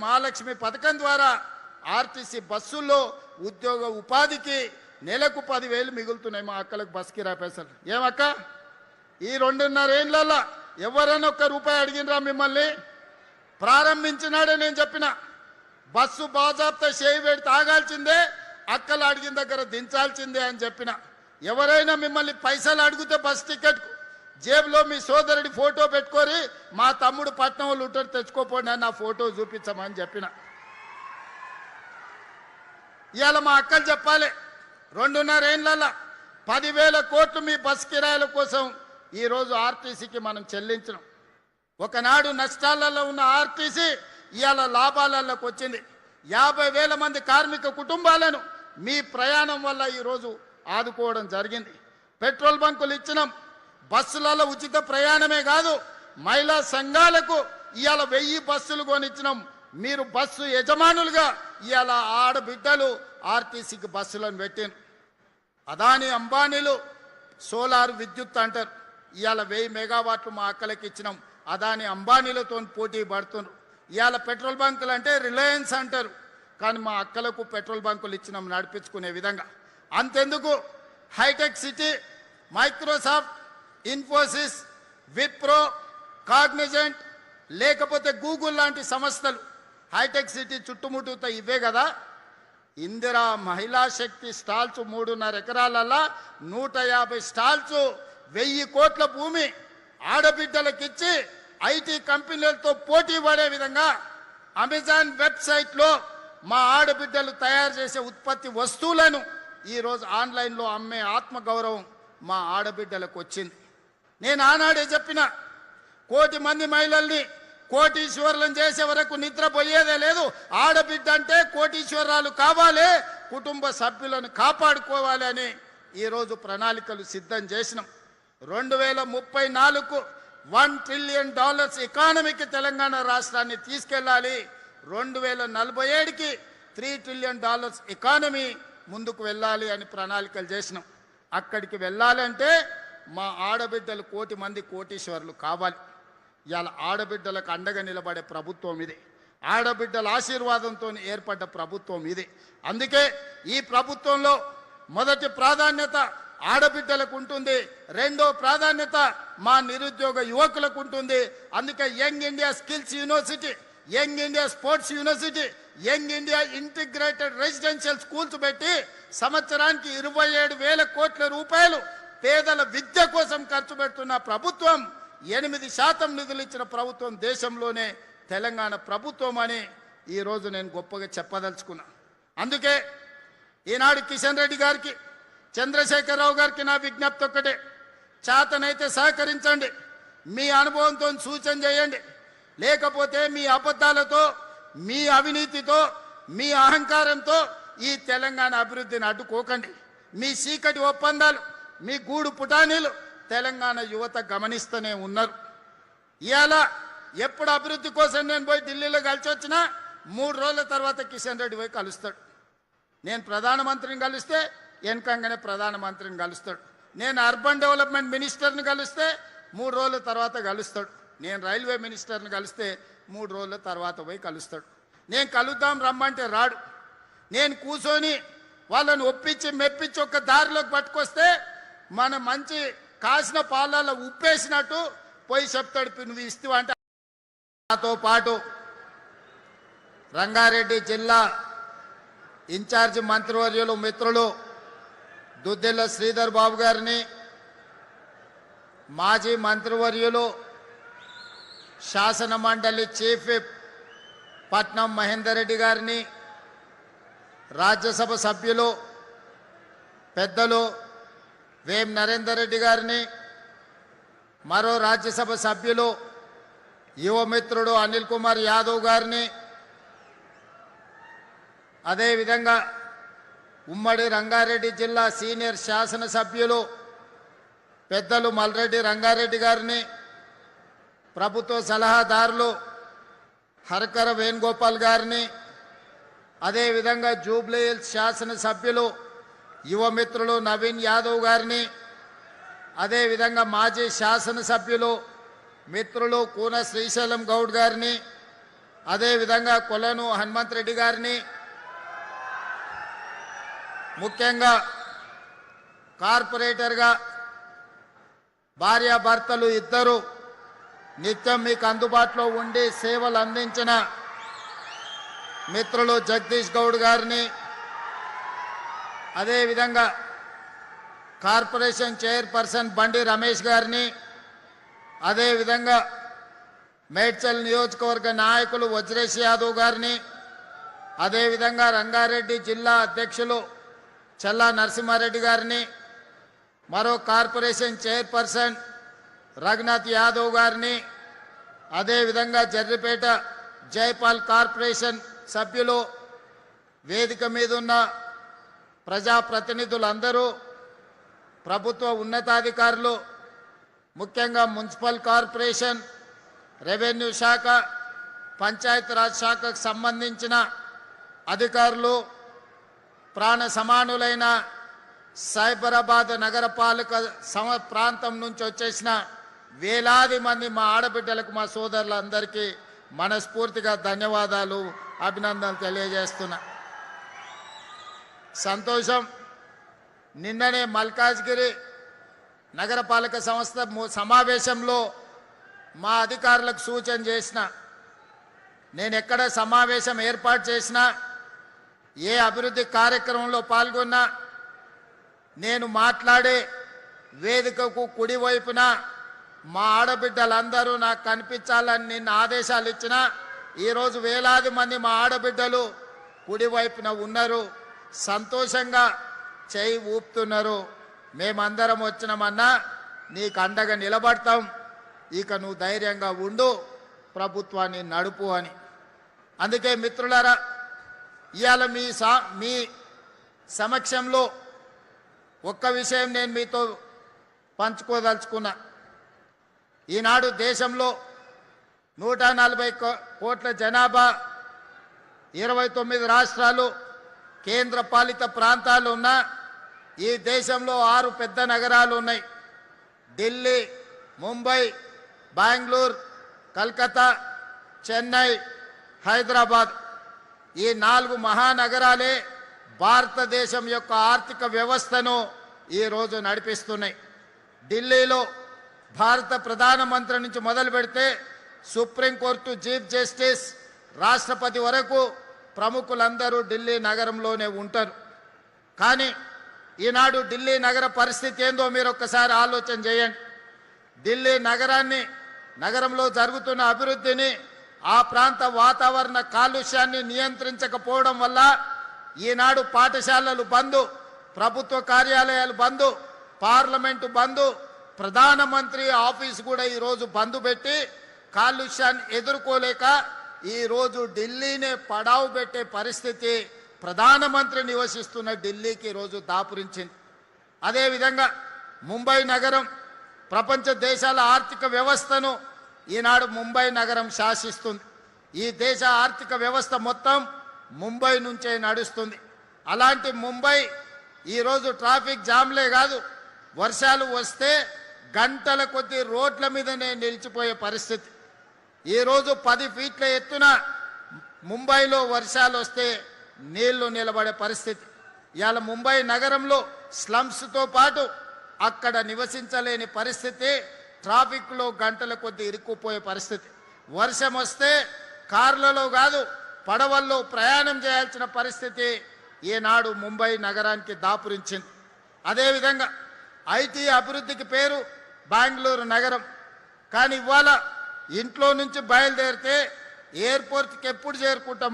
మహాలక్ష్మి పథకం ద్వారా ఆర్టీసీ బస్సుల్లో ఉద్యోగ ఉపాధికి నెలకు 10,000 మిగులుతున్నాయి మా అక్కలకు బస్ కిరాయి పైసలు. ఏమక్క ఈ 2.5 ఏళ్లలో ఎవరైనా ఒక్క రూపాయి అడిగినరా మిమ్మల్ని? ప్రారంభించినాడే నేను చెప్పిన బస్సు బాజాబ్తా చేయి పెడితే ఆగాల్సిందే, అక్కలు అడిగిన దగ్గర దించాల్సిందే అని చెప్పిన. ఎవరైనా మిమ్మల్ని పైసలు అడిగితే బస్ టికెట్ జేబులో మీ సోదరుడి ఫోటో పెట్టుకొని మా తమ్ముడు పట్నం వాళ్ళు ఉంటారు తెచ్చుకోపోండి అని నా ఫోటో చూపించమని చెప్పిన. ఇవాళ మా అక్కలు చెప్పాలి 2.5 ఏళ్లలో 10,000 కోట్లు మీ బస్ కిరాయిల కోసం ఈరోజు ఆర్టీసీకి మనం చెల్లించడం. ఒకనాడు నష్టాలలో ఉన్న ఆర్టీసీ ఇవాళ లాభాలలోకి వచ్చింది. 50,000 మంది కార్మిక కుటుంబాలను మీ ప్రయాణం వల్ల ఈరోజు ఆదుకోవడం జరిగింది. పెట్రోల్ బంకులు ఇచ్చినాం, బస్సులలో ఉచిత ప్రయాణమే కాదు మహిళా సంఘాలకు ఇవాళ 1000 బస్సులు కొనిచ్చినాం. మీరు బస్సు యజమానులుగా ఇవాళ ఆడబిడ్డలు ఆర్టీసీకి బస్సులను పెట్టారు. అదాని అంబానీలు సోలార్ విద్యుత్ అంటారు, ఇవాళ 1000 మెగావాట్లు మా అక్కలకి ఇచ్చినాం. అదాని అంబానీలతో పోటీ పడుతున్నారు. ఇవాళ పెట్రోల్ బంకులు అంటే రిలయన్స్ అంటారు, కానీ మా అక్కలకు పెట్రోల్ బంకులు ఇచ్చినాం నడిపించుకునే విధంగా. అంతెందుకు hitech city, Microsoft, Infosys, Wipro, Cognizant లేకపోతే గూగుల్ లాంటి సంస్థలు హైటెక్ సిటీ చుట్టుముట్టుతో ఇవే కదా. ఇందిరా మహిళా శక్తి స్టాల్స్ 3.5 ఎకరాలలో 150 స్టాల్స్ 1000 కోట్ల భూమి ఆడబిడ్డలకిచ్చి ఐటీ కంపెనీలతో పోటీ పడే విధంగా అమెజాన్ వెబ్సైట్లో మా ఆడబిడ్డలు తయారు చేసే ఉత్పత్తి వస్తువులను ఈరోజు ఆన్లైన్లో అమ్మే ఆత్మగౌరవం మా ఆడబిడ్డలకు వచ్చింది. నేను ఆనాడే చెప్పిన 1 కోటి మంది మహిళల్ని కోటీశ్వరులను చేసే వరకు నిద్రపోయేదే లేదు. ఆడబిడ్డ అంటే కోటీశ్వరాలు కావాలి, కుటుంబ సభ్యులను కాపాడుకోవాలి అని ఈరోజు ప్రణాళికలు సిద్ధం చేసినాం. 2034కు $1 ట్రిలియన్ ఎకానమీకి తెలంగాణ రాష్ట్రాన్ని తీసుకెళ్ళాలి. 2047కి $3 ట్రిలియన్ ఎకానమీ ముందుకు వెళ్ళాలి అని ప్రణాళికలు చేసినాం. అక్కడికి వెళ్ళాలంటే మా ఆడబిడ్డలు 1 కోటి మంది కోటీశ్వరులు కావాలి. ఇవాళ ఆడబిడ్డలకు అండగా నిలబడే ప్రభుత్వం ఇది, ఆడబిడ్డల ఆశీర్వాదంతో ఏర్పడ్డ ప్రభుత్వం ఇది. అందుకే ఈ ప్రభుత్వంలో మొదటి ప్రాధాన్యత ఆడబిడ్డలకు ఉంటుంది, రెండో ప్రాధాన్యత మా నిరుద్యోగ యువకులకు ఉంటుంది. అందుకే young India skills university, young India sports university, young India integrated residential schools పెట్టి సంవత్సరానికి 27,000 కోట్ల రూపాయలు పేదల విద్య కోసం ఖర్చు పెడుతున్న ప్రభుత్వం, 8% నిధులు ఇచ్చిన ప్రభుత్వం దేశంలోనే తెలంగాణ ప్రభుత్వం అని ఈరోజు నేను గొప్పగా చెప్పదలుచుకున్నా. అందుకే ఈనాడు కిషన్ రెడ్డి గారికి, చంద్రశేఖరరావు గారికి నా విజ్ఞప్తి ఒక్కటే, చేతనైతే సహకరించండి, మీ అనుభవంతో సూచన చేయండి. లేకపోతే మీ అబద్ధాలతో, మీ అవినీతితో, మీ అహంకారంతో ఈ తెలంగాణ అభివృద్ధిని అడ్డుకోకండి. మీ చీకటి ఒప్పందాలు, మీ గూడు పుటానీలు తెలంగాణ యువత గమనిస్తూనే ఉన్నారు. ఇవాళ ఎప్పుడు అభివృద్ధి కోసం నేను పోయి ఢిల్లీలో కలిసి వచ్చినా 3 రోజుల తర్వాత కిషన్ రెడ్డి పోయి కలుస్తాడు. నేను ప్రధానమంత్రిని కలిస్తే వెనకంగానే ప్రధానమంత్రిని కలుస్తాడు. నేను అర్బన్ డెవలప్మెంట్ మినిస్టర్ని కలిస్తే 3 రోజుల తర్వాత కలుస్తాడు. నేను రైల్వే మినిస్టర్ని కలిస్తే 3 రోజుల తర్వాత పోయి కలుస్తాడు. నేను కలుద్దాం రమ్మంటే రాడు. నేను కూర్చొని వాళ్ళని ఒప్పించి మెప్పించి ఒక దారిలోకి పట్టుకొస్తే మన మంచి కాసిన పాలలో ఉప్పేసినట్టు పోయి చెప్తాడు, నువ్వు ఇస్తావు అంటే. నాతో పాటు రంగారెడ్డి జిల్లా ఇన్ఛార్జి మంత్రివర్యులు మిత్రులు దుద్దిల్ల శ్రీధర్ బాబు గారిని, మాజీ మంత్రివర్యులు శాసన మండలి చీఫ్ విప్ పట్నం మహేందర్ రెడ్డి గారిని, రాజ్యసభ సభ్యులు పెద్దలు వేం నరేందర్ రెడ్డి గారిని, మరో రాజ్యసభ సభ్యులు యువమిత్రుడు అనిల్ కుమార్ యాదవ్ గారిని, అదేవిధంగా ఉమ్మడి రంగారెడ్డి జిల్లా సీనియర్ శాసనసభ్యులు పెద్దలు మల్రెడ్డి రంగారెడ్డి గారిని, ప్రభుత్వ సలహాదారులు హరకర వేణుగోపాల్ గారిని, అదేవిధంగా జూబ్లీ హిల్స్ శాసనసభ్యులు యువమిత్రులు నవీన్ యాదవ్ గారిని, అదేవిధంగా మాజీ శాసనసభ్యులు మిత్రులు కూన శ్రీశైలం గౌడ్ గారిని, అదేవిధంగా కొలను హనుమంత్ రెడ్డి గారిని, ముఖ్యంగా కార్పొరేటర్గా భార్యాభర్తలు ఇద్దరు నిత్యం మీకు అందుబాటులో ఉండి సేవలు అందించిన మిత్రులు జగదీష్ గౌడ్ గారిని, అదేవిధంగా కార్పొరేషన్ చైర్పర్సన్ బండి రమేష్ గారిని, అదేవిధంగా మేడ్చల్ నియోజకవర్గ నాయకులు వజ్రేష్ యాదవ్ గారిని, అదేవిధంగా రంగారెడ్డి జిల్లా అధ్యక్షులు చల్లా నరసింహారెడ్డి గారిని, మరో కార్పొరేషన్ చైర్పర్సన్ రఘునాథ్ యాదవ్ గారిని, అదేవిధంగా జర్రిపేట జైపాల్ కార్పొరేషన్ సభ్యులు, వేదిక మీద ఉన్న ప్రజాప్రతినిధులందరూ, ప్రభుత్వ ఉన్నతాధికారులు, ముఖ్యంగా మున్సిపల్ కార్పొరేషన్, రెవెన్యూ శాఖ, పంచాయతీరాజ్ శాఖకు సంబంధించిన అధికారులు, ప్రాణ సమానులైన సైబరాబాద్ నగరపాలక ప్రాంతం నుంచి వచ్చేసిన వేలాది మంది మా ఆడబిడ్డలకు, మా సోదరులందరికీ మనస్ఫూర్తిగా ధన్యవాదాలు, అభినందనలు తెలియజేస్తున్నా. సంతోషం. నిన్ననే మల్కాజ్గిరి నగరపాలక సంస్థ సమావేశంలో మా అధికారులకు సూచన చేసిన, నేను ఎక్కడ సమావేశం ఏర్పాటు చేసినా, ఏ అభివృద్ధి కార్యక్రమంలో పాల్గొన్నా, నేను మాట్లాడే వేదికకు కుడివైపున మా ఆడబిడ్డలందరూ నాకు కనిపించాలని నిన్న ఆదేశాలు ఇచ్చిన, ఈరోజు వేలాది మంది మా ఆడబిడ్డలు కుడివైపున ఉన్నారు, సంతోషంగా చేయి ఊపుతున్నారు. మేమందరం వచ్చినామన్నా నీకు అండగా నిలబడతాం, ఇక నువ్వు ధైర్యంగా ఉండు, ప్రభుత్వాన్ని నడుపు అని. అందుకే మిత్రులారా, ఇవాళ మీ సమక్షంలో ఒక్క విషయం నేను మీతో పంచుకోదలుచుకున్నా. ఈనాడు దేశంలో 140 కోట్ల జనాభా, 29 రాష్ట్రాలు, కేంద్ర పాలిత ప్రాంతాలు ఉన్న ఈ దేశంలో 6 పెద్ద నగరాలు ఉన్నాయి. ఢిల్లీ, ముంబై, బెంగళూరు, కలకత్తా, చెన్నై, హైదరాబాద్. ఈ 4 మహానగరాలే భారతదేశం యొక్క ఆర్థిక వ్యవస్థను ఈరోజు నడిపిస్తున్నాయి. ఢిల్లీలో భారత ప్రధానమంత్రి నుంచి మొదలు పెడితే సుప్రీంకోర్టు చీఫ్ జస్టిస్, రాష్ట్రపతి వరకు ప్రముఖులందరూ ఢిల్లీ నగరంలోనే ఉంటారు. కానీ ఈనాడు ఢిల్లీ నగర పరిస్థితి ఏందో మీరు ఒక్కసారి ఆలోచన చేయండి. ఢిల్లీ నగరంలో జరుగుతున్న అభివృద్ధిని, ఆ ప్రాంత వాతావరణ కాలుష్యాన్ని నియంత్రించకపోవడం వల్ల ఈనాడు పాఠశాలలు బంద్, ప్రభుత్వ కార్యాలయాలు బంద్, పార్లమెంటు బంద్, ప్రధానమంత్రి ఆఫీస్ కూడా ఈరోజు బంద్ పెట్టి కాలుష్యాన్ని ఎదుర్కోలేక ఈరోజు ఢిల్లీనే పడావు పెట్టే పరిస్థితి ప్రధానమంత్రి నివసిస్తున్న ఢిల్లీకి ఈరోజు దాపురించింది. అదేవిధంగా ముంబై నగరం ప్రపంచ దేశాల ఆర్థిక వ్యవస్థను ఈనాడు ముంబై నగరం శాసిస్తుంది. ఈ దేశ ఆర్థిక వ్యవస్థ మొత్తం ముంబై నుంచే నడుస్తుంది. అలాంటి ముంబై ఈరోజు ట్రాఫిక్ జామ్లే కాదు, వర్షాలు వస్తే గంటల కొద్ది రోడ్ల మీదనే నిలిచిపోయే పరిస్థితి. ఈరోజు 10 ఫీట్ల ఎత్తున ముంబైలో వర్షాలు వస్తే నీళ్లు నిలబడే పరిస్థితి. ఇవాళ ముంబై నగరంలో స్లమ్స్తో పాటు అక్కడ నివసించలేని పరిస్థితి, ట్రాఫిక్లో గంటల కొద్ది ఇరుక్కుపోయే పరిస్థితి. వర్షం వస్తే కార్లలో కాదు పడవల్లో ప్రయాణం చేయాల్సిన పరిస్థితి ఈనాడు ముంబై నగరానికి దాపురించింది. అదేవిధంగా ఐటీ అభివృద్ధికి పేరు బెంగళూరు నగరం. కానీ ఇవాళ ఇంట్లో నుంచి బయలుదేరితే ఎయిర్పోర్ట్కి ఎప్పుడు చేరుకుంటాం